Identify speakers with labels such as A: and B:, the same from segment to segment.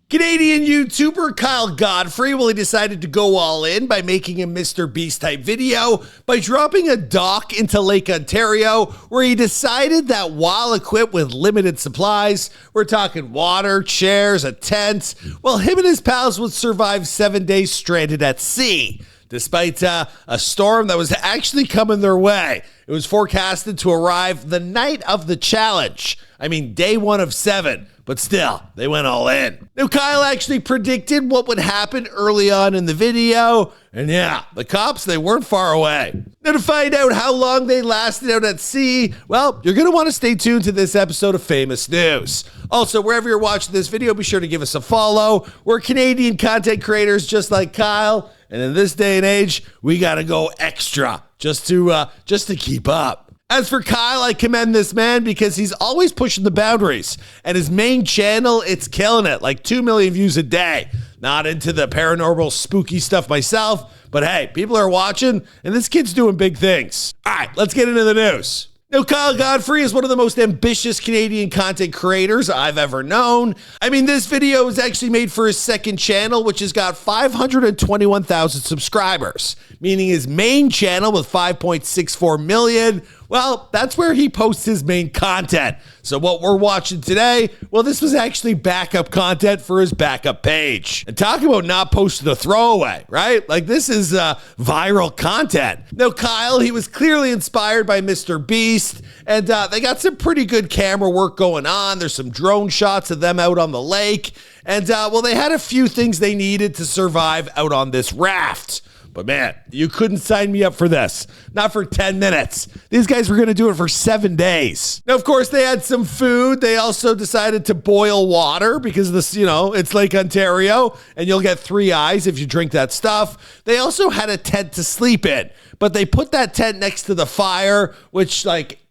A: Canadian YouTuber Kyle Godfrey, well, he decided to go all in by making a Mr. Beast type video by dropping a dock into Lake Ontario, where he decided that while equipped with limited supplies, we're talking water, chairs, a tent, well, him and his pals would survive 7 days stranded at sea. Despite a storm that was actually coming their way. It was forecasted to arrive the night of the challenge. I mean, day 1 of 7, but still, they went all in. Now, Kyle actually predicted what would happen early on in the video, and yeah, the cops, they weren't far away. Now, to find out how long they lasted out at sea, well, you're gonna wanna stay tuned to this episode of Famous News. Also, wherever you're watching this video, be sure to give us a follow. We're Canadian content creators just like Kyle, and in this day and age, we gotta go extra just to keep up. As for Kyle, I commend this man because he's always pushing the boundaries. And his main channel, it's killing it, like 2 million views a day. Not into the paranormal, spooky stuff myself, but hey, people are watching, and this kid's doing big things. All right, let's get into the news. Now, Kyle Godfrey is one of the most ambitious Canadian content creators I've ever known. I mean, this video was actually made for his second channel, which has got 521,000 subscribers, meaning his main channel with 5.64 million, well, that's where he posts his main content. So what we're watching today, well, this was actually backup content for his backup page. And talk about not posting a throwaway, right? Like, this is viral content. Now, Kyle, he was clearly inspired by Mr. Beast, and they got some pretty good camera work going on. There's some drone shots of them out on the lake. And, well, they had a few things they needed to survive out on this raft. But man, you couldn't sign me up for this. Not for 10 minutes. These guys were going to do it for 7 days. Now, of course, they had some food. They also decided to boil water because this, it's Lake Ontario and you'll get 3 eyes if you drink that stuff. They also had a tent to sleep in, but they put that tent next to the fire, which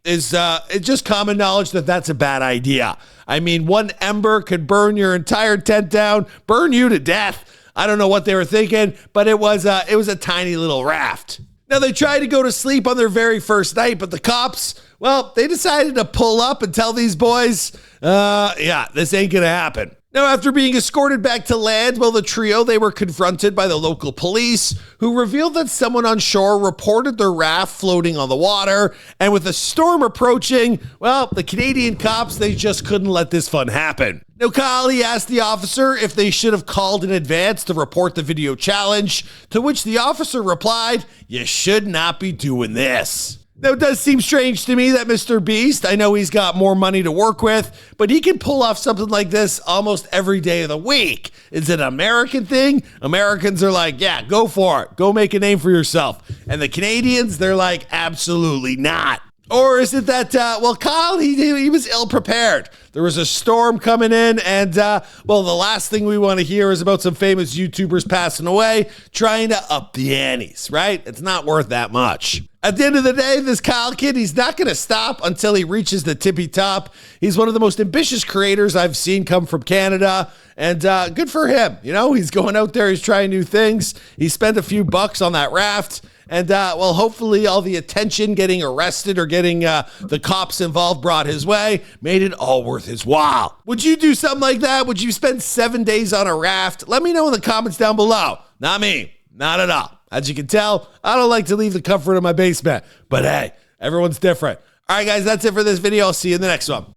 A: is it's just common knowledge that that's a bad idea. I mean, one ember could burn your entire tent down, burn you to death. I don't know what they were thinking, but it was a tiny little raft. Now, they tried to go to sleep on their very first night, but the cops, well, they decided to pull up and tell these boys, yeah, this ain't gonna happen. Now, after being escorted back to land, well, the trio, they were confronted by the local police, who revealed that someone on shore reported their raft floating on the water, and with a storm approaching, well, the Canadian cops, they just couldn't let this fun happen. Now, Kyle, he asked the officer if they should have called in advance to report the video challenge, to which the officer replied, "You should not be doing this." Now, it does seem strange to me that Mr. Beast, I know he's got more money to work with, but he can pull off something like this almost every day of the week. Is it an American thing? Americans are like, yeah, go for it. Go make a name for yourself. And the Canadians, they're like, absolutely not. Or is it that, well, Kyle, he was ill-prepared. There was a storm coming in, and, well, the last thing we want to hear is about some famous YouTubers passing away, trying to up the antes, right? It's not worth that much. At the end of the day, this Kyle kid, he's not going to stop until he reaches the tippy top. He's one of the most ambitious creators I've seen come from Canada, and good for him. He's going out there, he's trying new things. He spent a few bucks on that raft. And, well, hopefully all the attention getting arrested or getting the cops involved brought his way made it all worth his while. Would you do something like that? Would you spend 7 days on a raft? Let me know in the comments down below. Not me. Not at all. As you can tell, I don't like to leave the comfort of my basement. But hey, everyone's different. All right, guys, that's it for this video. I'll see you in the next one.